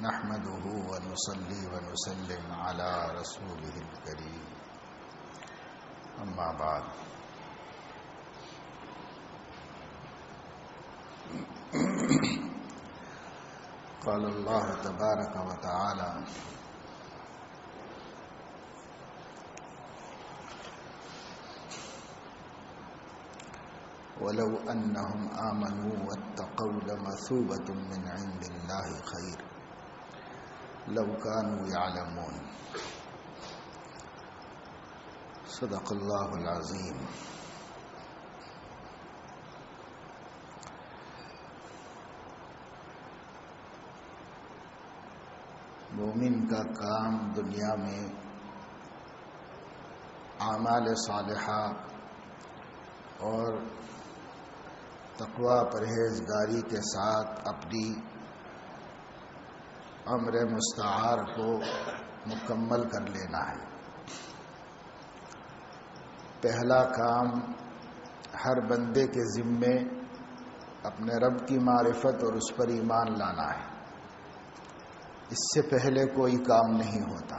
نحمده ونصلي ونسلم على رسوله الكريم اما بعد قال الله تبارك وتعالى ولو أنهم آمنوا واتقوا لمثوبة من عند الله خير لو كانوا يعلمون صدق الله العظيم. مومن کا کام دنیا میں اعمال صالحہ اور تقوی پرہیزگاری کے ساتھ اپنی امر مستعار کو مکمل کر لینا ہے. پہلا کام ہر بندے کے ذمے اپنے رب کی معرفت اور اس پر ایمان لانا ہے. اس سے پہلے کوئی کام نہیں ہوتا.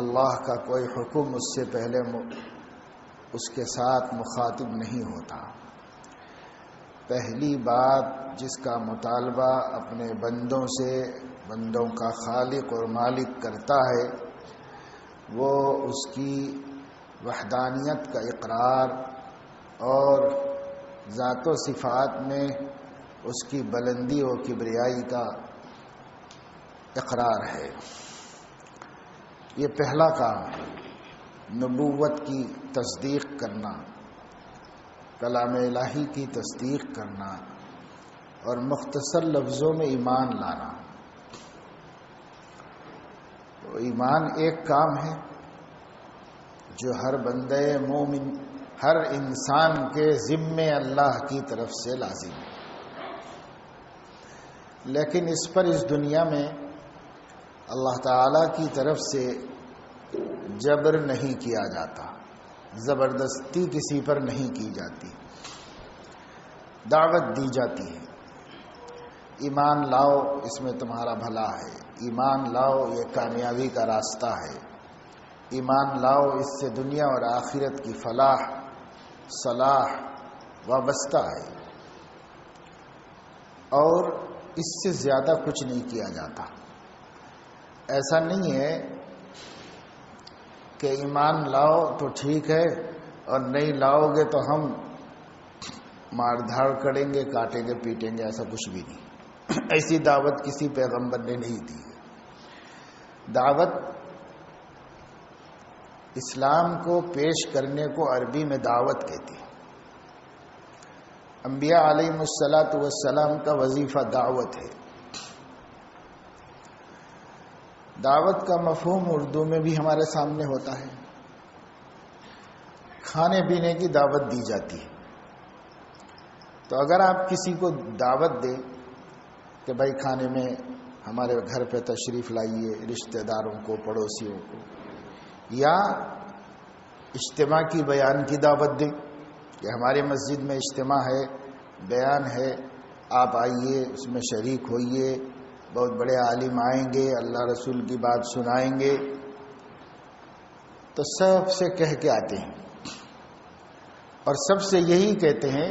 اللہ کا کوئی حکم اس سے پہلے اس کے ساتھ مخاطب نہیں ہوتا. پہلی بات جس کا مطالبہ اپنے بندوں سے بندوں کا خالق اور مالک کرتا ہے وہ اس کی وحدانیت کا اقرار اور ذات و صفات میں اس کی بلندی و کبریائی کا اقرار ہے. یہ پہلا کام ہے. نبوت کی تصدیق کرنا، کلام الہی کی تصدیق کرنا اور مختصر لفظوں میں ایمان لانا. تو ایمان ایک کام ہے جو ہر بندے مومن، ہر انسان کے ذمے اللہ کی طرف سے لازم ہے. لیکن اس پر اس دنیا میں اللہ تعالی کی طرف سے جبر نہیں کیا جاتا، زبردستی کسی پر نہیں کی جاتی. دعوت دی جاتی ہے، ایمان لاؤ اس میں تمہارا بھلا ہے، ایمان لاؤ یہ کامیابی کا راستہ ہے، ایمان لاؤ اس سے دنیا اور آخرت کی فلاح صلاح وابستہ ہے. اور اس سے زیادہ کچھ نہیں کیا جاتا. ایسا نہیں ہے کہ ایمان لاؤ تو ٹھیک ہے اور نہیں لاؤ گے تو ہم مار دھاڑ کریں گے، کاٹیں گے، پیٹیں گے. ایسا کچھ بھی نہیں. ایسی دعوت کسی پیغمبر نے نہیں دی. دعوت اسلام کو پیش کرنے کو عربی میں دعوت کہتی ہے. انبیاء علیہم الصلاۃ والسلام کا وظیفہ دعوت ہے. دعوت کا مفہوم اردو میں بھی ہمارے سامنے ہوتا ہے. کھانے پینے کی دعوت دی جاتی ہے. تو اگر آپ کسی کو دعوت دیں کہ بھائی کھانے میں ہمارے گھر پہ تشریف لائیے، رشتہ داروں کو، پڑوسیوں کو، یا اجتماع کی بیان کی دعوت دیں کہ ہماری مسجد میں اجتماع ہے، بیان ہے، آپ آئیے، اس میں شریک ہوئیے، بہت بڑے عالم آئیں گے، اللہ رسول کی بات سنائیں گے. تو سب سے کہہ کے آتے ہیں اور سب سے یہی کہتے ہیں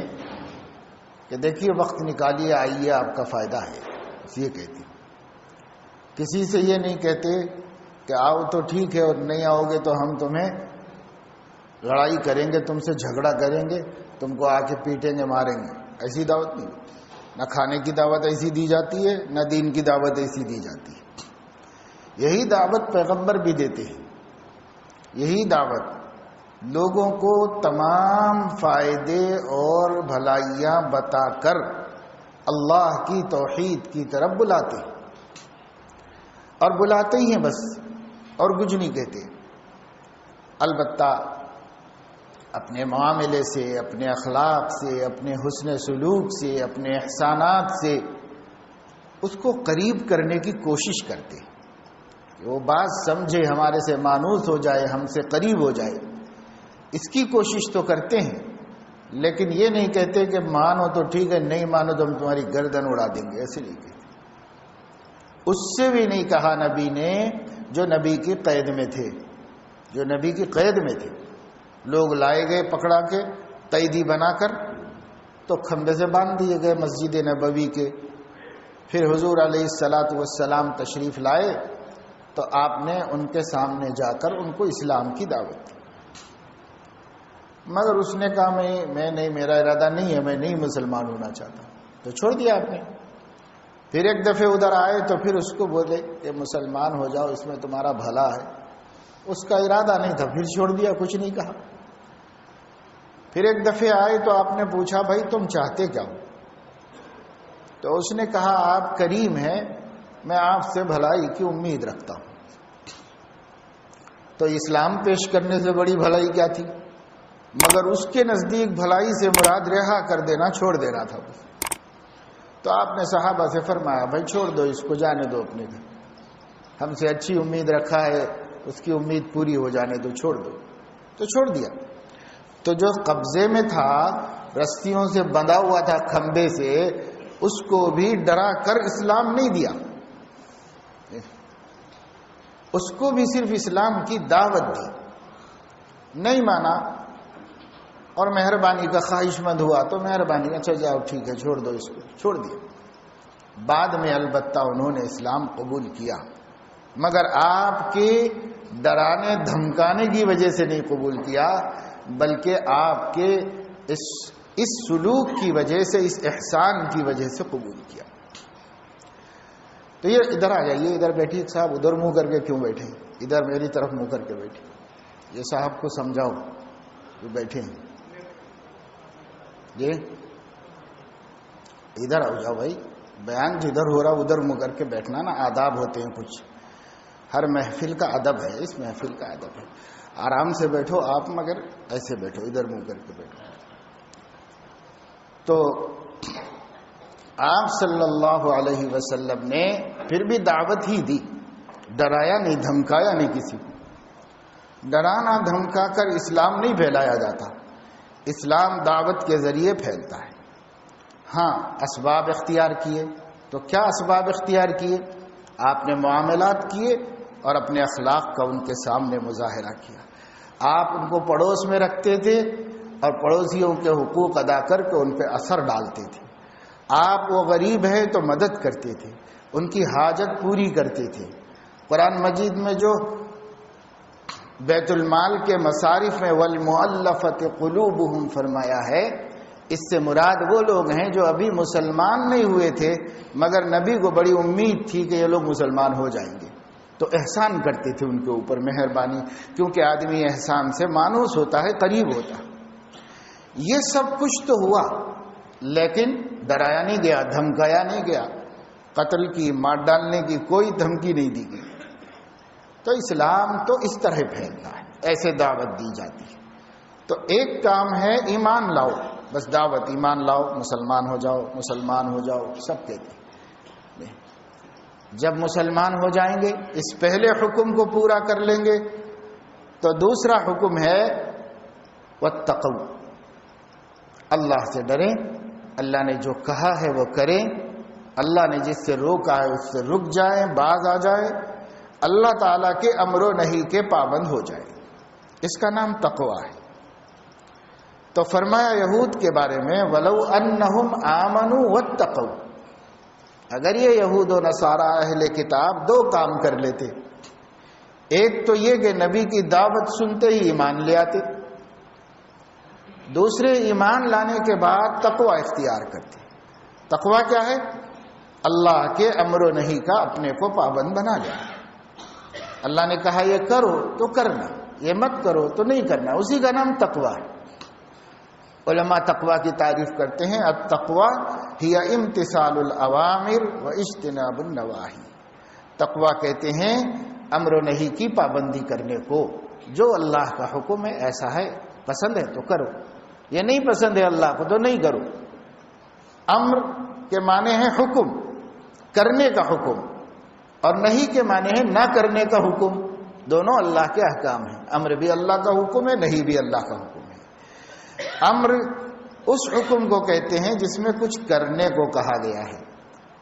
کہ دیکھیے وقت نکالیے، آئیے، آپ کا فائدہ ہے. بس یہ کہتے ہیں. کسی سے یہ نہیں کہتے کہ آؤ تو ٹھیک ہے اور نہیں آؤ گے تو ہم تمہیں لڑائی کریں گے، تم سے جھگڑا کریں گے، تم کو آ کے پیٹیں گے، ماریں گے. ایسی دعوت نہیں. نہ کھانے کی دعوت ایسی دی جاتی ہے، نہ دین کی دعوت ایسی دی جاتی ہے. یہی دعوت پیغمبر بھی دیتے ہیں. یہی دعوت لوگوں کو تمام فائدے اور بھلائیاں بتا کر اللہ کی توحید کی طرف بلاتے ہیں. اور بلاتے ہی ہیں بس، اور کچھ نہیں کہتے. البتہ اپنے معاملے سے، اپنے اخلاق سے، اپنے حسن سلوک سے، اپنے احسانات سے اس کو قریب کرنے کی کوشش کرتے ہیں کہ وہ بات سمجھے، ہمارے سے مانوس ہو جائے، ہم سے قریب ہو جائے. اس کی کوشش تو کرتے ہیں، لیکن یہ نہیں کہتے کہ مانو تو ٹھیک ہے، نہیں مانو تو ہم تمہاری گردن اڑا دیں گے. ایسے نہیں کہتے. اس سے بھی نہیں کہا نبی نے جو نبی کی قید میں تھے، جو نبی کی قید میں تھے۔ لوگ لائے گئے پکڑا کے قیدی بنا کر، تو کھمبے سے باندھ دیے گئے مسجد نبوی کے۔ پھر حضور علیہ الصلاۃ والسلام تشریف لائے تو آپ نے ان کے سامنے جا کر ان کو اسلام کی دعوت دی، مگر اس نے کہا میں نہیں، میرا ارادہ نہیں ہے، میں نہیں مسلمان ہونا چاہتا، تو چھوڑ دیا آپ نے۔ پھر ایک دفعہ ادھر آئے تو پھر اس کو بولے کہ مسلمان ہو جاؤ، اس میں تمہارا بھلا ہے۔ اس کا ارادہ نہیں تھا، پھر چھوڑ دیا، کچھ نہیں کہا۔ پھر ایک دفعہ آئے تو آپ نے پوچھا بھائی تم چاہتے کیا ہو؟ تو اس نے کہا آپ کریم ہیں، میں آپ سے بھلائی کی امید رکھتا ہوں۔ تو اسلام پیش کرنے سے بڑی بھلائی کیا تھی؟ مگر اس کے نزدیک بھلائی سے مراد رہا کر دینا، چھوڑ دینا تھا۔ تو آپ نے صحابہ سے فرمایا بھائی چھوڑ دو اس کو، جانے دو اپنے گھر، ہم سے اچھی امید رکھا ہے، اس کی امید پوری ہو جانے دو، چھوڑ دو۔ تو چھوڑ دیا۔ تو جو قبضے میں تھا، رسیوں سے بندھا ہوا تھا کھمبے سے، اس کو بھی ڈرا کر اسلام نہیں دیا، اس کو بھی صرف اسلام کی دعوت دی، نہیں مانا اور مہربانی کا خواہش مند ہوا تو مہربانی، اچھا جاؤ ٹھیک ہے چھوڑ دو اس کو، چھوڑ دیا۔ بعد میں البتہ انہوں نے اسلام قبول کیا، مگر آپ کے ڈرانے دھمکانے کی وجہ سے نہیں قبول کیا، بلکہ آپ کے اس سلوک کی وجہ سے، اس احسان کی وجہ سے قبول کیا۔ تو یہ ادھر آ جائیے، ادھر بیٹھیے صاحب، ادھر منہ کر کے کیوں بیٹھے؟ ادھر میری طرف منہ کر کے بیٹھے، یہ صاحب کو سمجھاؤ جو بیٹھے ہیں، یہ ادھر آ جاؤ بھائی، بیان جدھر ہو رہا ادھر منہ کر کے بیٹھنا نا، آداب ہوتے ہیں کچھ، ہر محفل کا ادب ہے، اس محفل کا ادب ہے۔ آرام سے بیٹھو آپ، مگر ایسے بیٹھو، ادھر منہ کر کے بیٹھو۔ تو آپ صلی اللہ علیہ وسلم نے پھر بھی دعوت ہی دی، ڈرایا نہیں، دھمکایا نہیں کسی کو۔ ڈرانا دھمکا کر اسلام نہیں پھیلایا جاتا، اسلام دعوت کے ذریعے پھیلتا ہے۔ ہاں اسباب اختیار کیے، تو کیا اسباب اختیار کیے؟ آپ نے معاملات کیے اور اپنے اخلاق کا ان کے سامنے مظاہرہ کیا۔ آپ ان کو پڑوس میں رکھتے تھے اور پڑوسیوں کے حقوق ادا کر کے ان پہ اثر ڈالتے تھے۔ آپ وہ غریب ہیں تو مدد کرتے تھے، ان کی حاجت پوری کرتے تھے۔ قرآن مجید میں جو بیت المال کے مصارف میں والمؤلفۃ قلوبہم فرمایا ہے، اس سے مراد وہ لوگ ہیں جو ابھی مسلمان نہیں ہوئے تھے، مگر نبی کو بڑی امید تھی کہ یہ لوگ مسلمان ہو جائیں گے، تو احسان کرتے تھے ان کے اوپر، مہربانی، کیونکہ آدمی احسان سے مانوس ہوتا ہے، قریب ہوتا ہے۔ یہ سب کچھ تو ہوا، لیکن ڈرایا نہیں گیا، دھمکایا نہیں گیا، قتل کی، مار ڈالنے کی کوئی دھمکی نہیں دی گئی۔ تو اسلام تو اس طرح پھیلتا ہے، ایسے دعوت دی جاتی ہے۔ تو ایک کام ہے ایمان لاؤ، بس دعوت، ایمان لاؤ، مسلمان ہو جاؤ، مسلمان ہو جاؤ، سب کہتے ہیں۔ جب مسلمان ہو جائیں گے، اس پہلے حکم کو پورا کر لیں گے، تو دوسرا حکم ہے واتقوا، اللہ سے ڈریں، اللہ نے جو کہا ہے وہ کریں، اللہ نے جس سے روکا ہے اس سے رک جائیں، باز آ جائیں، اللہ تعالیٰ کے امر و نہی کے پابند ہو جائیں، اس کا نام تقویٰ ہے۔ تو فرمایا یہود کے بارے میں وَلَوْ أَنَّهُمْ آمَنُوا وَاتَّقَوْا، اگر یہ یہود و نصارہ اہل کتاب دو کام کر لیتے، ایک تو یہ کہ نبی کی دعوت سنتے ہی ایمان لے آتے، دوسرے ایمان لانے کے بعد تقویٰ اختیار کرتے۔ تقویٰ کیا ہے؟ اللہ کے امر و نہی کا اپنے کو پابند بنا لینا۔ اللہ نے کہا یہ کرو تو کرنا، یہ مت کرو تو نہیں کرنا، اسی کا نام تقویٰ ہے۔ علماء تقویٰ کی تعریف کرتے ہیں، التقویٰ ہی امتثال الاوامر و اجتناب النواہی۔ تقویٰ کہتے ہیں امر و نہی کی پابندی کرنے کو، جو اللہ کا حکم ہے ایسا ہے، پسند ہے تو کرو، یہ نہیں پسند ہے اللہ کو تو نہیں کرو۔ امر کے معنی ہے حکم، کرنے کا حکم، اور نہیں کے معنی ہے نہ کرنے کا حکم، دونوں اللہ کے احکام ہیں۔ امر بھی اللہ کا حکم ہے، نہیں بھی اللہ کا حکم ہے۔ امر اس حکم کو کہتے ہیں جس میں کچھ کرنے کو کہا گیا ہے،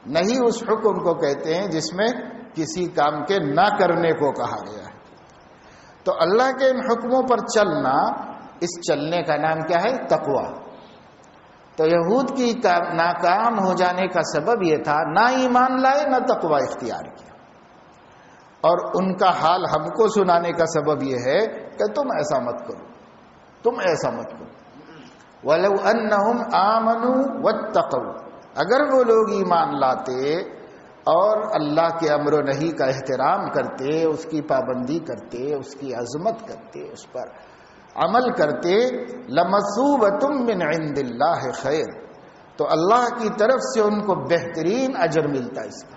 نہیں اس حکم کو کہتے ہیں جس میں کسی کام کے نہ کرنے کو کہا گیا ہے۔ تو اللہ کے ان حکموں پر چلنا، اس چلنے کا نام کیا ہے؟ تقوی۔ تو یہود کی ناکام ہو جانے کا سبب یہ تھا، نہ ایمان لائے نہ تقوی اختیار کیا، اور ان کا حال ہم کو سنانے کا سبب یہ ہے کہ تم ایسا مت کرو، تم ایسا مت کرو۔ وَلَوْ أَنَّهُمْ آمَنُوا وَاتَّقَوْا، اگر وہ لوگ ایمان لاتے اور اللہ کے امر و نہی کا احترام کرتے، اس کی پابندی کرتے، اس کی عظمت کرتے، اس پر عمل کرتے، لَمَثُوبَةٌ مِّنْ عِندِ اللَّهِ خَيْرٌ، تو اللہ کی طرف سے ان کو بہترین اجر ملتا، اس کا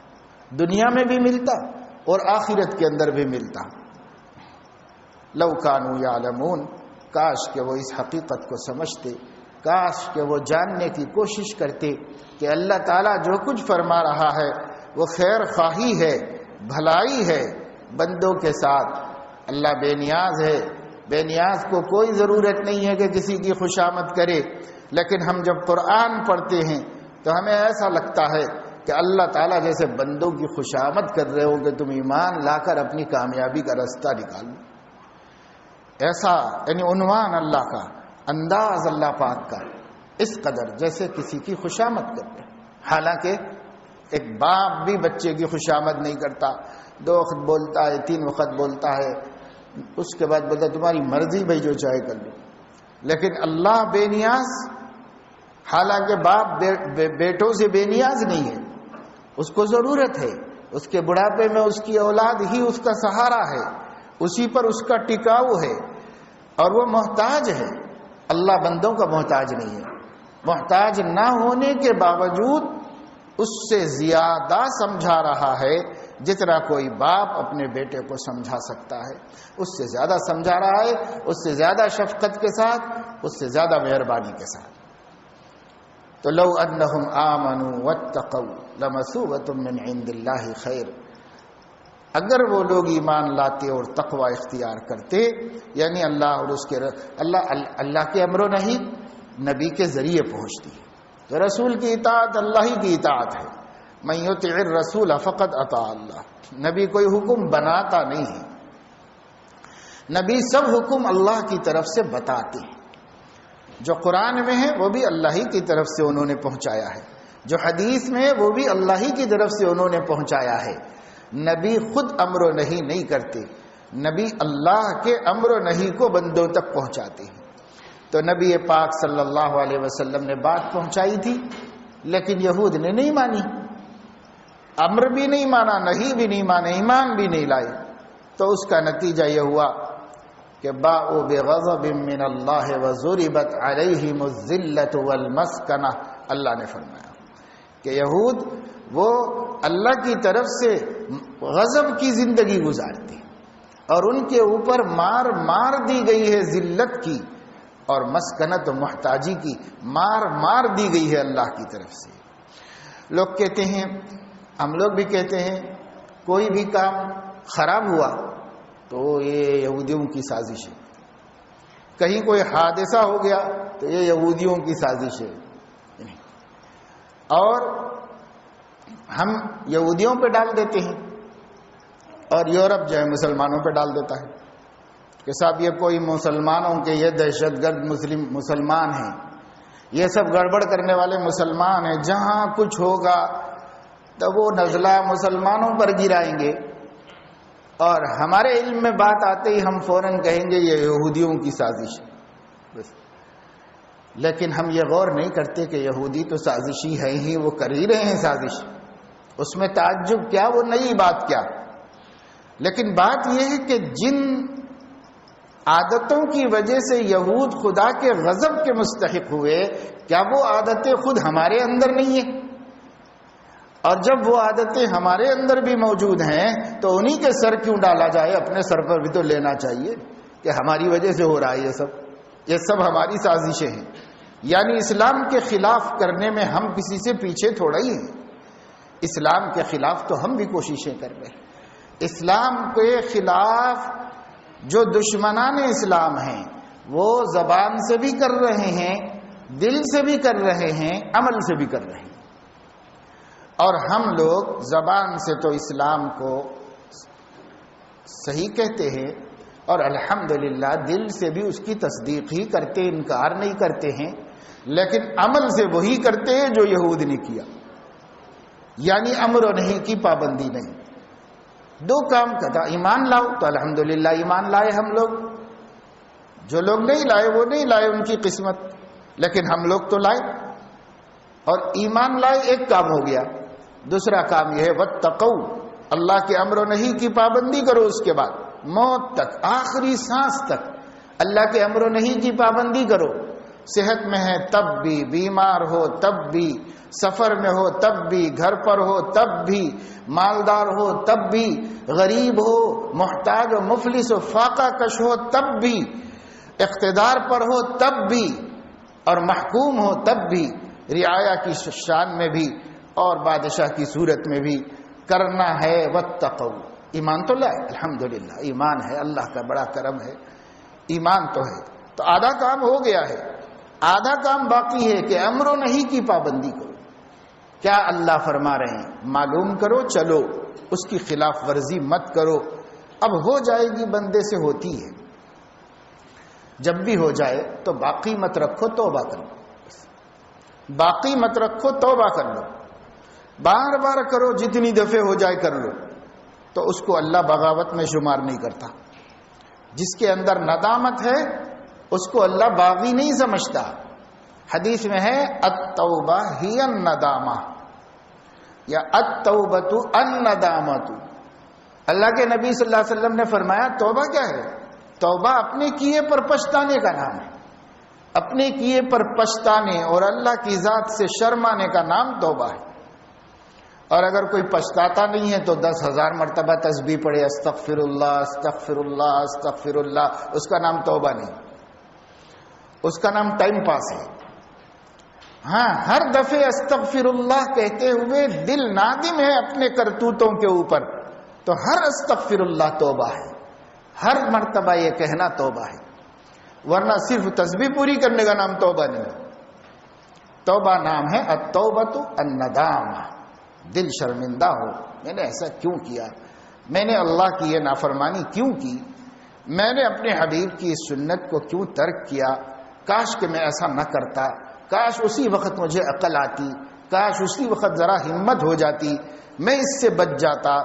دنیا میں بھی ملتا اور آخرت کے اندر بھی ملتا۔ لَوْ كَانُوا يَعْلَمُونَ، کاش کہ وہ اس حقیقت کو سمجھتے، کاش کہ وہ جاننے کی کوشش کرتے کہ اللہ تعالیٰ جو کچھ فرما رہا ہے وہ خیر خواہی ہے، بھلائی ہے بندوں کے ساتھ۔ اللہ بے نیاز ہے، بے نیاز کو کوئی ضرورت نہیں ہے کہ کسی کی خوشامد کرے، لیکن ہم جب قرآن پڑھتے ہیں تو ہمیں ایسا لگتا ہے کہ اللہ تعالیٰ جیسے بندوں کی خوشامد کر رہے ہو کہ تم ایمان لا کر اپنی کامیابی کا راستہ نکالو۔ ایسا یعنی عنوان اللہ کا، انداز اللہ پاک کا اس قدر جیسے کسی کی خوشامد کرتے، حالانکہ ایک باپ بھی بچے کی خوشامد نہیں کرتا، 2 وقت بولتا ہے، 3 وقت بولتا ہے، اس کے بعد بولتا ہے تمہاری مرضی بھائی جو چاہے کر لو۔ لیکن اللہ بے نیاز، حالانکہ باپ بیٹوں سے بے نیاز نہیں ہے، اس کو ضرورت ہے، اس کے بڑھاپے میں اس کی اولاد ہی اس کا سہارا ہے، اسی پر اس کا ٹکاؤ ہے، اور وہ محتاج ہے۔ اللہ بندوں کا محتاج نہیں ہے، محتاج نہ ہونے کے باوجود اس سے زیادہ سمجھا رہا ہے جتنا کوئی باپ اپنے بیٹے کو سمجھا سکتا ہے، اس سے زیادہ سمجھا رہا ہے، اس سے زیادہ شفقت کے ساتھ، اس سے زیادہ مہربانی کے ساتھ۔ تو لو انہم آمنوا واتقوا لمثوبۃ من عند اللہ خیر، اگر وہ لوگ ایمان لاتے اور تقوی اختیار کرتے، یعنی اللہ اور اس کے اللہ کے امر و نہی نبی کے ذریعے پہنچتی ہے، تو رسول کی اطاعت اللہ ہی کی اطاعت ہے۔ من یطع الرسول فقد اطاع اللہ، نبی کوئی حکم بناتا نہیں ہے، نبی سب حکم اللہ کی طرف سے بتاتے ہیں۔ جو قرآن میں ہے وہ بھی اللہ ہی کی طرف سے انہوں نے پہنچایا ہے، جو حدیث میں ہے وہ بھی اللہ ہی کی طرف سے انہوں نے پہنچایا ہے۔ نبی خود امر و نہی نہیں کرتے، نبی اللہ کے امر و نہی کو بندوں تک پہنچاتے ہیں۔ تو نبی پاک صلی اللہ علیہ وسلم نے بات پہنچائی تھی، لیکن یہود نے نہیں مانی، امر بھی نہیں مانا، نہی بھی نہیں مانے، ایمان بھی نہیں لائے۔ تو اس کا نتیجہ یہ ہوا کہ باءوا بغضب من اللہ وضربت علیہم الذلۃ والمسکنہ، اللہ نے فرمایا کہ یہود وہ اللہ کی طرف سے غضب کی زندگی گزارتے اور ان کے اوپر مار دی گئی ہے ذلت کی، اور مسکنت و محتاجی کی مار دی گئی ہے اللہ کی طرف سے۔ لوگ کہتے ہیں، ہم لوگ بھی کہتے ہیں، کوئی بھی کام خراب ہوا تو یہ یہودیوں کی سازش ہے، کہیں کوئی حادثہ ہو گیا تو یہ یہودیوں کی سازش ہے، اور ہم یہودیوں پہ ڈال دیتے ہیں، اور یورپ جو ہے مسلمانوں پہ ڈال دیتا ہے کہ صاحب یہ کوئی مسلمانوں کے یہ دہشت گرد مسلمان ہیں، یہ سب گڑبڑ کرنے والے مسلمان ہیں، جہاں کچھ ہوگا تو وہ نزلہ مسلمانوں پر گرائیں گے، اور ہمارے علم میں بات آتے ہی ہم فوراً کہیں گے یہ یہودیوں کی سازش ہے بس۔ لیکن ہم یہ غور نہیں کرتے کہ یہودی تو سازشی ہیں ہی، وہ کر ہی رہے ہیں سازش، اس میں تعجب کیا، وہ نئی بات کیا۔ لیکن بات یہ ہے کہ جن عادتوں کی وجہ سے یہود خدا کے غضب کے مستحق ہوئے، کیا وہ عادتیں خود ہمارے اندر نہیں ہیں؟ اور جب وہ عادتیں ہمارے اندر بھی موجود ہیں تو انہی کے سر کیوں ڈالا جائے؟ اپنے سر پر بھی تو لینا چاہیے کہ ہماری وجہ سے ہو رہا ہے یہ سب ہماری سازشیں ہیں۔ یعنی اسلام کے خلاف کرنے میں ہم کسی سے پیچھے تھوڑا ہی ہیں، اسلام کے خلاف تو ہم بھی کوششیں کر رہے ہیں۔ اسلام کے خلاف جو دشمنان اسلام ہیں وہ زبان سے بھی کر رہے ہیں، دل سے بھی کر رہے ہیں، عمل سے بھی کر رہے ہیں، اور ہم لوگ زبان سے تو اسلام کو صحیح کہتے ہیں اور الحمدللہ دل سے بھی اس کی تصدیق ہی کرتے، انکار نہیں کرتے ہیں، لیکن عمل سے وہی کرتے ہیں جو یہود نے کیا، یعنی امر و نہی کی پابندی نہیں۔ دو کام کرتا، ایمان لاؤ تو الحمدللہ ایمان لائے ہم لوگ، جو لوگ نہیں لائے وہ نہیں لائے، ان کی قسمت، لیکن ہم لوگ تو لائے، اور ایمان لائے ایک کام ہو گیا۔ دوسرا کام یہ ہے واتقوا، اللہ کے امر و نہی کی پابندی کرو، اس کے بعد موت تک، آخری سانس تک اللہ کے امر و نہی کی پابندی کرو۔ صحت میں ہے تب بھی، بیمار ہو تب بھی، سفر میں ہو تب بھی، گھر پر ہو تب بھی، مالدار ہو تب بھی، غریب ہو، محتاج و مفلس و فاقہ کش ہو تب بھی، اقتدار پر ہو تب بھی، اور محکوم ہو تب بھی، رعایا کی شان میں بھی اور بادشاہ کی صورت میں بھی کرنا ہے۔ واتقوا، ایمان تو لائے الحمدللہ، ایمان ہے، اللہ کا بڑا کرم ہے، ایمان تو ہے، تو آدھا کام ہو گیا ہے، آدھا کام باقی ہے کہ امر و نہی کی پابندی کرو۔ کیا اللہ فرما رہے ہیں معلوم کرو، چلو، اس کی خلاف ورزی مت کرو۔ اب ہو جائے گی، بندے سے ہوتی ہے، جب بھی ہو جائے تو باقی مت رکھو، توبہ کر لو، باقی مت رکھو، توبہ کر لو، بار بار کرو، جتنی دفعہ ہو جائے کر لو، تو اس کو اللہ بغاوت میں شمار نہیں کرتا۔ جس کے اندر ندامت ہے اس کو اللہ باغی نہیں سمجھتا۔ حدیث میں ہے التوبہ ہی الندامہ یا التوبۃ الندامۃ۔ اللہ کے نبی صلی اللہ علیہ وسلم نے فرمایا توبہ کیا ہے؟ توبہ اپنے کیے پر پچھتانے کا نام ہے، اپنے کیے پر پچھتانے اور اللہ کی ذات سے شرمانے کا نام توبہ ہے۔ اور اگر کوئی پچھتاتا نہیں ہے تو 10,000 مرتبہ تسبیح پڑھے، استغفر اللہ استغفر اللہ استغفر اللہ، اس کا نام توبہ نہیں، اس کا نام ٹائم پاس ہے۔ ہاں، ہر دفعہ استغفر اللہ کہتے ہوئے دل نادم ہے اپنے کرتوتوں کے اوپر، تو ہر استغفر اللہ توبہ ہے، ہر مرتبہ یہ کہنا توبہ ہے، ورنہ صرف تسبیح پوری کرنے کا نام توبہ نہیں۔ توبہ نام ہے التوبۃ الندامہ، دل شرمندہ ہو، میں نے ایسا کیوں کیا، میں نے اللہ کی یہ نافرمانی کیوں کی، میں نے اپنے حبیب کی اس سنت کو کیوں ترک کیا، کاش کہ میں ایسا نہ کرتا، کاش اسی وقت مجھے عقل آتی، کاش اسی وقت ذرا ہمت ہو جاتی، میں اس سے بچ جاتا۔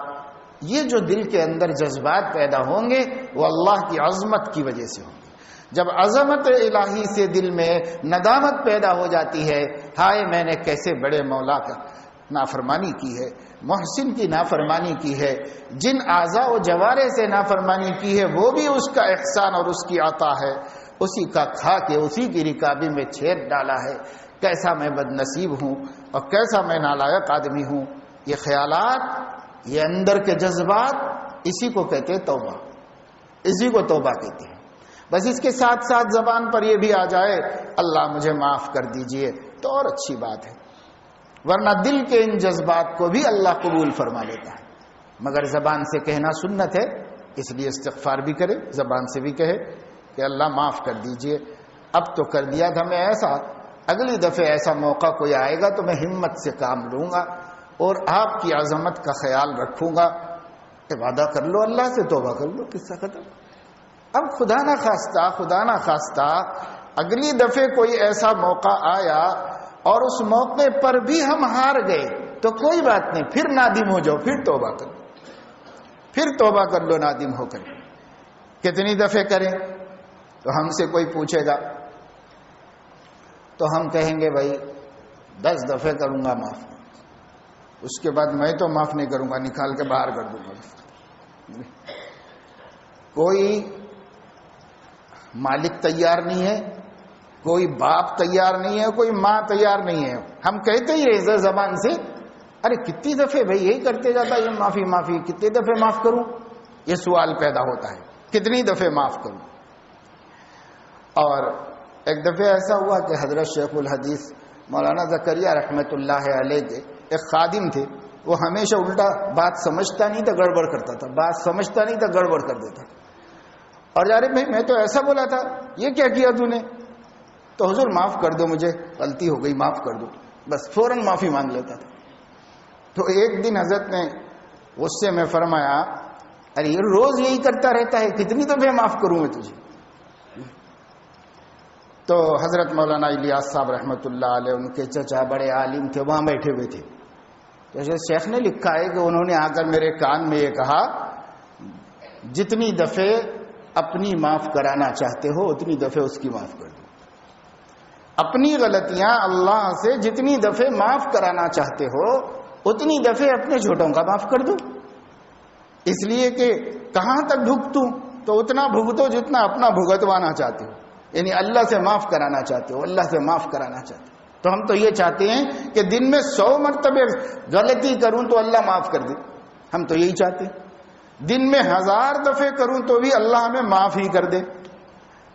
یہ جو دل کے اندر جذبات پیدا ہوں گے وہ اللہ کی عظمت کی وجہ سے ہوں گے۔ جب عظمت الہی سے دل میں ندامت پیدا ہو جاتی ہے، ہائے میں نے کیسے بڑے مولا کا نافرمانی کی ہے، محسن کی نافرمانی کی ہے، جن اعضاء و جوارح سے نافرمانی کی ہے وہ بھی اس کا احسان اور اس کی عطا ہے، اسی کا کھا کے اسی کی رکابی میں چھید ڈالا ہے، کیسا میں بد نصیب ہوں اور کیسا میں نالائق آدمی ہوں۔ یہ خیالات، یہ اندر کے جذبات، اسی کو کہتے ہیں توبہ، اسی کو توبہ کہتے ہیں۔ بس اس کے ساتھ ساتھ زبان پر یہ بھی آ جائے اللہ مجھے معاف کر دیجئے تو اور اچھی بات ہے، ورنہ دل کے ان جذبات کو بھی اللہ قبول فرما لیتا ہے۔ مگر زبان سے کہنا سنت ہے، اس لیے استغفار بھی کرے، زبان سے بھی کہے کہ اللہ معاف کر دیجئے، اب تو کر دیا تھا میں ایسا، اگلی دفعہ ایسا موقع کوئی آئے گا تو میں ہمت سے کام لوں گا اور آپ کی عظمت کا خیال رکھوں گا۔ وعدہ کر لو اللہ سے، توبہ کر لو، قصہ ختم۔ اب خدا نہ خواستہ اگلی دفعہ کوئی ایسا موقع آیا اور اس موقع پر بھی ہم ہار گئے تو کوئی بات نہیں، پھر نادم ہو جاؤ، پھر توبہ کر لو، پھر توبہ کر لو نادم ہو کر۔ کتنی دفعہ کریں؟ تو ہم سے کوئی پوچھے گا تو ہم کہیں گے بھائی 10 دفعہ کروں گا معاف، اس کے بعد میں تو معاف نہیں کروں گا، نکال کے باہر کر دوں گا۔ کوئی مالک تیار نہیں ہے، کوئی باپ تیار نہیں ہے، کوئی ماں تیار نہیں ہے، ہم کہتے ہی رہے زبان سے، ارے کتنی دفعہ بھائی یہی کرتے جاتا ہے، معافی معافی، کتنی دفعہ معاف کروں؟ یہ سوال پیدا ہوتا ہے، کتنی دفعہ معاف کروں؟ اور ایک دفعہ ایسا ہوا کہ حضرت شیخ الحدیث مولانا زکریا رحمۃ اللہ علیہ کے ایک خادم تھے، وہ ہمیشہ الٹا بات سمجھتا نہیں تھا گڑبڑ کرتا تھا، بات سمجھتا نہیں تھا گڑبڑ کر دیتا تھا، اور یار بھائی میں تو ایسا بولا تھا، یہ کیا کیا تو نے؟ تو حضور معاف کر دو، مجھے غلطی ہو گئی، معاف کر دو، بس فوراً معافی مانگ لیتا تھا۔ تو ایک دن حضرت نے غصے میں فرمایا ارے یہ روز یہی کرتا رہتا ہے، کتنی دفعہ معاف کروں میں تجھے؟ تو حضرت مولانا الیاس صاحب رحمۃ اللہ علیہ، ان کے چچا بڑے عالم تھے، وہاں بیٹھے ہوئے تھے. تو شیخ نے لکھا ہے کہ انہوں نے آ کر میرے کان میں یہ کہا جتنی دفعہ اپنی معاف کرانا چاہتے ہو اتنی دفعہ اس کی معاف کر دو. اپنی غلطیاں اللہ سے جتنی دفعہ معاف کرانا چاہتے ہو اتنی دفعہ اپنے چھوٹوں کا معاف کر دو. اس لیے کہ کہاں تک بھگتوں؟ تو اتنا بھگتو جتنا اپنا بھگتوانا چاہتے ہو، یعنی اللہ سے معاف کرانا چاہتے ہو، اللہ سے معاف کرانا چاہتے ہو. تو ہم تو یہ چاہتے ہیں کہ دن میں 100 مرتبہ غلطی کروں تو اللہ معاف کر دے. ہم تو یہی چاہتے ہیں. دن میں 1000 دفعہ کروں تو بھی اللہ ہمیں معاف ہی کر دے.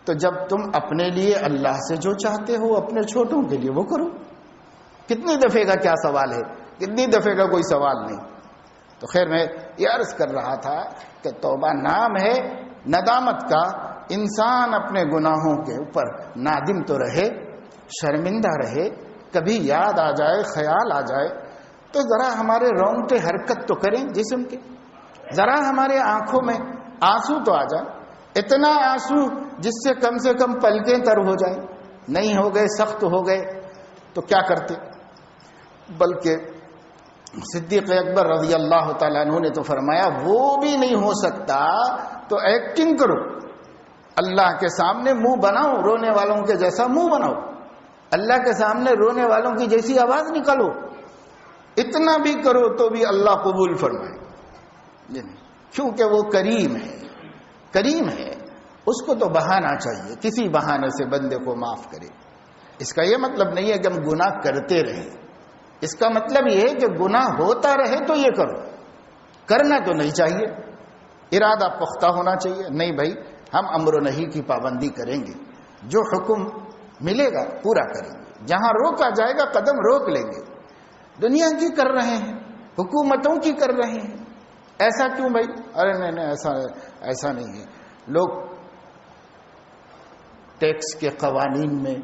تو جب تم اپنے لیے اللہ سے جو چاہتے ہو اپنے چھوٹوں کے لیے وہ کرو. کتنی دفعہ کا کیا سوال ہے، کتنی دفعہ کا کوئی سوال نہیں. تو خیر میں یہ عرض کر رہا تھا کہ توبہ نام ہے ندامت کا. انسان اپنے گناہوں کے اوپر نادم تو رہے، شرمندہ رہے، کبھی یاد آ جائے، خیال آ جائے تو ذرا ہمارے رونگٹے حرکت تو کریں جسم کے، ذرا ہمارے آنکھوں میں آنسو تو آ جائے. اتنا آنسو جس سے کم پلکیں تر ہو جائیں. نہیں ہو گئے، سخت ہو گئے تو کیا کرتے؟ بلکہ صدیق اکبر رضی اللہ تعالیٰ عنہ نے تو فرمایا وہ بھی نہیں ہو سکتا تو ایکٹنگ کرو، اللہ کے سامنے منہ بناؤ، رونے والوں کے جیسا منہ بناؤ، اللہ کے سامنے رونے والوں کی جیسی آواز نکالو. اتنا بھی کرو تو بھی اللہ قبول فرمائے، کیونکہ وہ کریم ہے. کریم ہے، اس کو تو بہانا چاہیے، کسی بہانے سے بندے کو معاف کرے. اس کا یہ مطلب نہیں ہے کہ ہم گناہ کرتے رہیں. اس کا مطلب یہ ہے کہ گناہ ہوتا رہے تو یہ کرو، کرنا تو نہیں چاہیے. ارادہ پختہ ہونا چاہیے. نہیں بھائی، ہم امر و نہی کی پابندی کریں گے، جو حکم ملے گا پورا کریں گے، جہاں روکا جائے گا قدم روک لیں گے. دنیا کی کر رہے ہیں، حکومتوں کی کر رہے ہیں، ایسا کیوں بھائی؟ ارے نہیں ایسا نہیں ہے. لوگ ٹیکس کے قوانین میں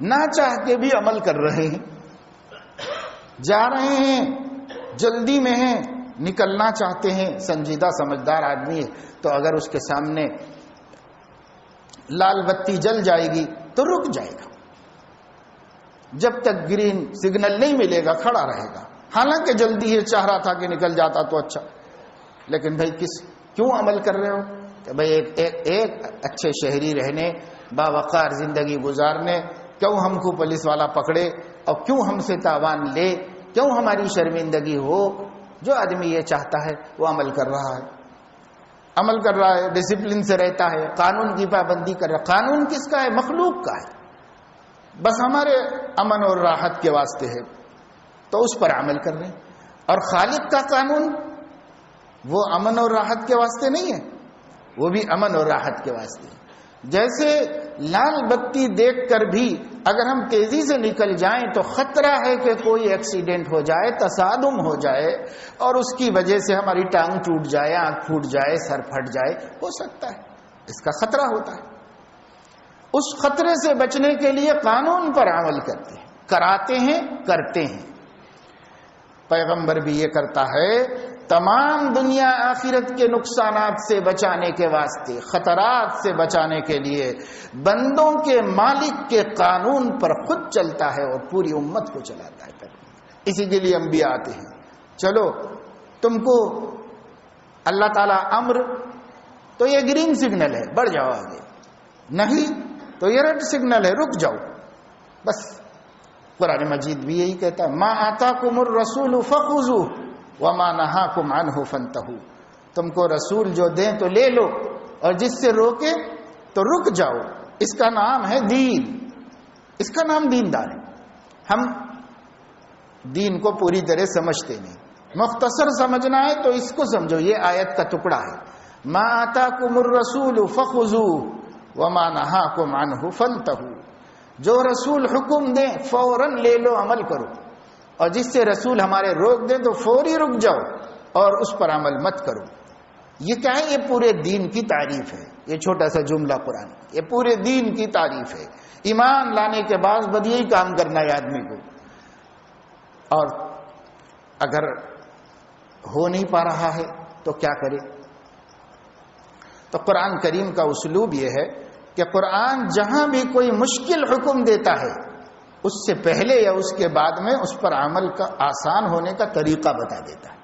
نہ چاہ کے بھی عمل کر رہے ہیں، جا رہے ہیں، جلدی میں ہیں، نکلنا چاہتے ہیں. سنجیدہ سمجھدار آدمی ہے تو اگر اس کے سامنے لال بتی جل جائے گی تو رک جائے گا، جب تک گرین سگنل نہیں ملے گا کھڑا رہے گا. حالانکہ جلدی ہے، چاہ رہا تھا کہ نکل جاتا تو اچھا. لیکن بھائی کیوں عمل کر رہے ہو؟ کہ بھائی ایک اچھے شہری رہنے، باوقار زندگی گزارنے، کیوں ہم کو پولیس والا پکڑے اور کیوں ہم سے تاوان لے، کیوں ہماری شرمندگی ہو؟ جو آدمی یہ چاہتا ہے وہ عمل کر رہا ہے، عمل کر رہا ہے، ڈسپلن سے رہتا ہے، قانون کی پابندی کر رہا ہے. قانون کس کا ہے؟ مخلوق کا ہے، بس ہمارے امن اور راحت کے واسطے ہے تو اس پر عمل کر رہے ہیں. اور خالق کا قانون وہ امن اور راحت کے واسطے نہیں ہے، وہ بھی امن اور راحت کے واسطے ہے. جیسے لال بتی دیکھ کر بھی اگر ہم تیزی سے نکل جائیں تو خطرہ ہے کہ کوئی ایکسیڈنٹ ہو جائے، تصادم ہو جائے اور اس کی وجہ سے ہماری ٹانگ ٹوٹ جائے، آنکھ پھوٹ جائے، سر پھٹ جائے، ہو سکتا ہے. اس کا خطرہ ہوتا ہے. اس خطرے سے بچنے کے لیے قانون پر عمل کرتے ہیں، کراتے ہیں، کرتے ہیں. پیغمبر بھی یہ کرتا ہے. تمام دنیا آخرت کے نقصانات سے بچانے کے واسطے، خطرات سے بچانے کے لیے بندوں کے مالک کے قانون پر خود چلتا ہے اور پوری امت کو چلاتا ہے. اسی کے لیے انبیاء آتے ہیں. چلو تم کو اللہ تعالیٰ امر تو یہ گرین سگنل ہے، بڑھ جاؤ آگے، نہیں تو یہ ریڈ سگنل ہے، رک جاؤ بس. قرآن مجید بھی یہی کہتا ہے، ما آتاکم الرسول فخذوہ وما نہاکم عنہ فانتہوا. تم کو رسول جو دیں تو لے لو اور جس سے روکے تو رک جاؤ. اس کا نام ہے دین، اس کا نام دیندار ہے. ہم دین کو پوری طرح سمجھتے نہیں، مختصر سمجھنا ہے تو اس کو سمجھو. یہ آیت کا ٹکڑا ہے، ما آتاکم الرسول فخذوہ وما نہاکم عنہ فانتہوا. جو رسول حکم دیں فوراً لے لو، عمل کرو، اور جس سے رسول ہمارے روک دیں تو فوری رک جاؤ اور اس پر عمل مت کرو. یہ کیا ہے؟ یہ پورے دین کی تعریف ہے. یہ چھوٹا سا جملہ قرآن، یہ پورے دین کی تعریف ہے. ایمان لانے کے بعد بدیہی کام کرنا ہے آدمی کو. اور اگر ہو نہیں پا رہا ہے تو کیا کرے؟ تو قرآن کریم کا اسلوب یہ ہے کہ قرآن جہاں بھی کوئی مشکل حکم دیتا ہے اس سے پہلے یا اس کے بعد میں اس پر عمل کا آسان ہونے کا طریقہ بتا دیتا ہے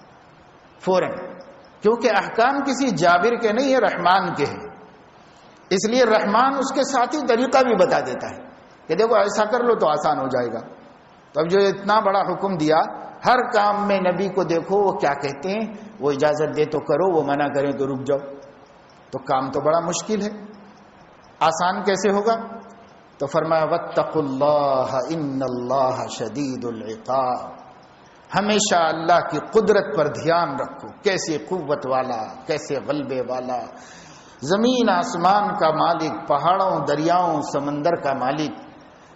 فوراً، کیونکہ احکام کسی جابر کے نہیں ہے، رحمان کے ہیں، اس لیے رحمان اس کے ساتھ ہی طریقہ بھی بتا دیتا ہے کہ دیکھو ایسا کر لو تو آسان ہو جائے گا۔ تو اب جو اتنا بڑا حکم دیا، ہر کام میں نبی کو دیکھو وہ کیا کہتے ہیں، وہ اجازت دے تو کرو، وہ منع کریں تو رک جاؤ، تو کام تو بڑا مشکل ہے، آسان کیسے ہوگا؟ تو فرمایا واتقوا اللہ ان اللہ شدید العقاب، ہمیشہ اللہ کی قدرت پر دھیان رکھو، کیسے قوت والا، کیسے غلبے والا، زمین آسمان کا مالک، پہاڑوں دریاؤں سمندر کا مالک،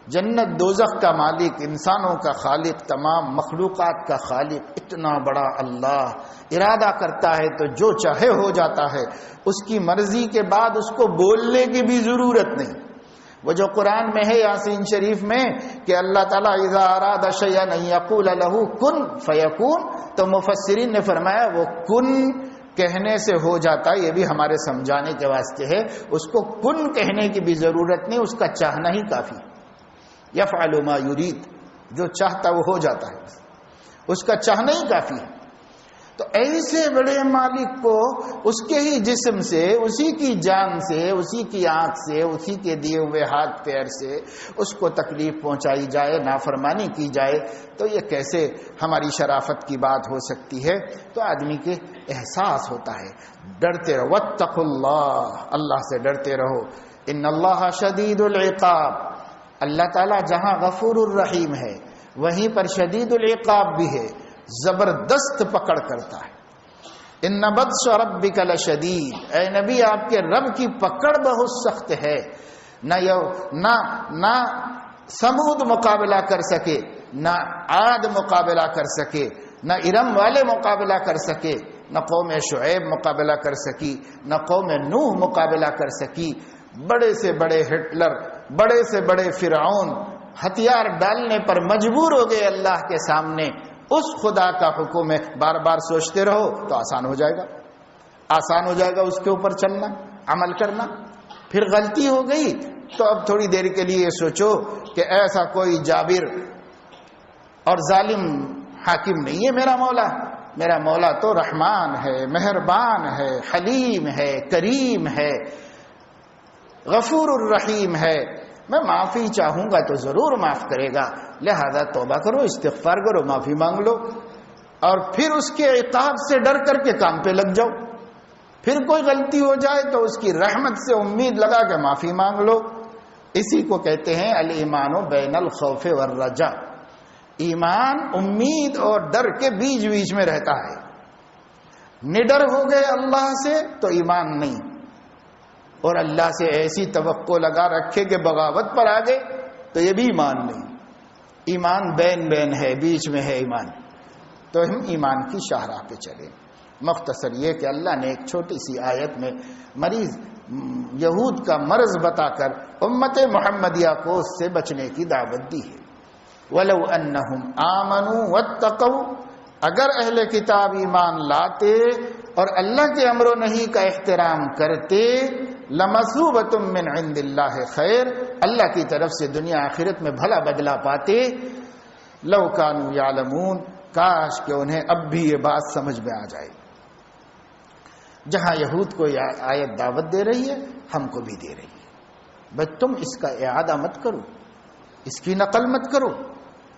جنت دوزخ کا مالک، انسانوں کا خالق، تمام مخلوقات کا خالق، اتنا بڑا اللہ ارادہ کرتا ہے تو جو چاہے ہو جاتا ہے، اس کی مرضی کے بعد اس کو بولنے کی بھی ضرورت نہیں۔ وہ جو قرآن میں ہے یاسین شریف میں کہ اللہ تعالیٰ اذا اراد شیئا ان یقول له کن فیکون، تو مفسرین نے فرمایا وہ کن کہنے سے ہو جاتا ہے، یہ بھی ہمارے سمجھانے کے واسطے ہے، اس کو کن کہنے کی بھی ضرورت نہیں، اس کا چاہنا ہی کافی، یفعل ما یرید، جو چاہتا وہ ہو جاتا ہے، اس کا چاہنا ہی کافی ہے۔ تو ایسے بڑے مالک کو اس کے ہی جسم سے، اسی کی جان سے، اسی کی آنکھ سے، اسی کے دیے ہوئے ہاتھ پیر سے اس کو تکلیف پہنچائی جائے، نافرمانی کی جائے، تو یہ کیسے ہماری شرافت کی بات ہو سکتی ہے؟ تو آدمی کے احساس ہوتا ہے۔ ڈرتے رہو، واتقوا اللہ، اللہ سے ڈرتے رہو، ان اللہ شدید العقاب، اللہ تعالیٰ جہاں غفور الرحیم ہے وہیں پر شدید العقاب بھی ہے، زبردست پکڑ کرتا ہے۔ ان بطش ربک لشدید، اے نبی آپ کے رب کی پکڑ بہت سخت ہے، نہ سمود مقابلہ کر سکے، نہ عاد مقابلہ کر سکے، نہ ارم والے مقابلہ کر سکے، نہ قوم شعیب مقابلہ کر سکی، نہ قوم نوح مقابلہ کر سکی۔ بڑے سے بڑے ہٹلر، بڑے سے بڑے فرعون ہتھیار ڈالنے پر مجبور ہو گئے اللہ کے سامنے۔ اس خدا کا حکم ہے، بار بار سوچتے رہو تو آسان ہو جائے گا، آسان ہو جائے گا اس کے اوپر چلنا، عمل کرنا۔ پھر غلطی ہو گئی تو اب تھوڑی دیر کے لیے سوچو کہ ایسا کوئی جابر اور ظالم حاکم نہیں ہے میرا مولا تو رحمان ہے، مہربان ہے، حلیم ہے، کریم ہے، غفور الرحیم ہے، میں معافی چاہوں گا تو ضرور معاف کرے گا، لہذا توبہ کرو، استغفار کرو، معافی مانگ لو، اور پھر اس کے عقاب سے ڈر کر کے کام پہ لگ جاؤ۔ پھر کوئی غلطی ہو جائے تو اس کی رحمت سے امید لگا کے معافی مانگ لو۔ اسی کو کہتے ہیں الایمان بین الخوف والرجاء، ایمان امید اور ڈر کے بیچ بیچ میں رہتا ہے۔ نڈر ہو گئے اللہ سے تو ایمان نہیں، اور اللہ سے ایسی توقع لگا رکھے کہ بغاوت پر آ گئے تو یہ بھی ایمان نہیں۔ ایمان بین بین ہے، بیچ میں ہے ایمان۔ تو ہم ایمان کی شاہراہ پہ چلیں۔ مختصر یہ کہ اللہ نے ایک چھوٹی سی آیت میں مریض یہود کا مرض بتا کر امت محمدیہ کو اس سے بچنے کی دعوت دی ہے۔ وَلَوْ أَنَّهُمْ آمَنُوا وَاتَّقَوْا، اگر اہل کتاب ایمان لاتے اور اللہ کے امر و نہی کا احترام کرتے، لَمَثُوبَةٌ مِّنْ عِندِ اللَّهِ خیر، اللہ کی طرف سے دنیا آخرت میں بھلا بدلہ پاتے۔ لَوْ كَانُوا يَعْلَمُونَ، کاش کہ انہیں اب بھی یہ بات سمجھ میں آ جائے۔ جہاں یہود کو آیت دعوت دے رہی ہے، ہم کو بھی دے رہی ہے، بس تم اس کا اعادہ مت کرو، اس کی نقل مت کرو،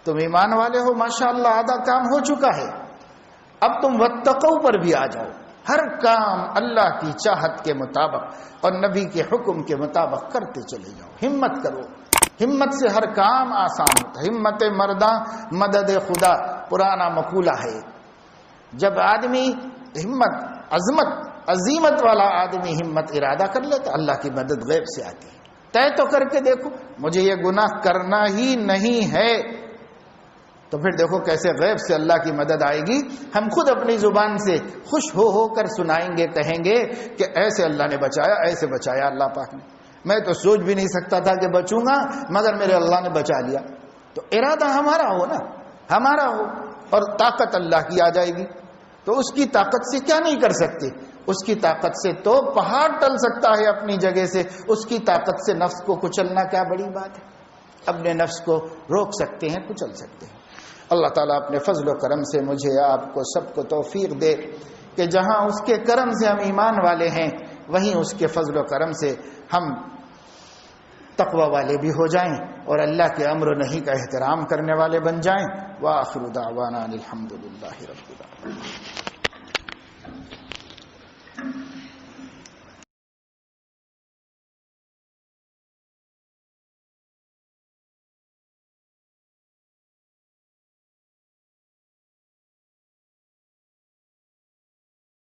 تم ایمان والے ہو، ماشاءاللہ آدھا کام ہو چکا ہے، اب تم واتقوا پر بھی آ جاؤ، ہر کام اللہ کی چاہت کے مطابق اور نبی کے حکم کے مطابق کرتے چلے جاؤ، ہمت کرو، ہمت سے ہر کام آسان ہوتا ہے۔ ہمت مرداں مدد خدا، پرانا مقولہ ہے۔ جب آدمی ہمت، عزیمت والا آدمی ہمت ارادہ کر لیتا، اللہ کی مدد غیب سے آتی ہے۔ طے تو کر کے دیکھو مجھے یہ گناہ کرنا ہی نہیں ہے، تو پھر دیکھو کیسے غیب سے اللہ کی مدد آئے گی۔ ہم خود اپنی زبان سے خوش ہو کر سنائیں گے، کہیں گے کہ ایسے اللہ نے بچایا، ایسے بچایا اللہ پاک نے، میں تو سوچ بھی نہیں سکتا تھا کہ بچوں گا، مگر میرے اللہ نے بچا لیا۔ تو ارادہ ہمارا ہو نا، ہمارا ہو، اور طاقت اللہ کی آ جائے گی. تو اس کی طاقت سے کیا نہیں کر سکتے؟ اس کی طاقت سے تو پہاڑ ٹل سکتا ہے اپنی جگہ سے. اس کی طاقت سے نفس کو کچلنا کیا بڑی بات ہے؟ اپنے نفس کو روک سکتے ہیں، کچل سکتے ہیں. اللہ تعالیٰ اپنے فضل و کرم سے مجھے آپ کو سب کو توفیق دے کہ جہاں اس کے کرم سے ہم ایمان والے ہیں، وہیں اس کے فضل و کرم سے ہم تقوی والے بھی ہو جائیں اور اللہ کے امر و نہی کا احترام کرنے والے بن جائیں. وآخر دعوانا الحمدللہ رب العالمین.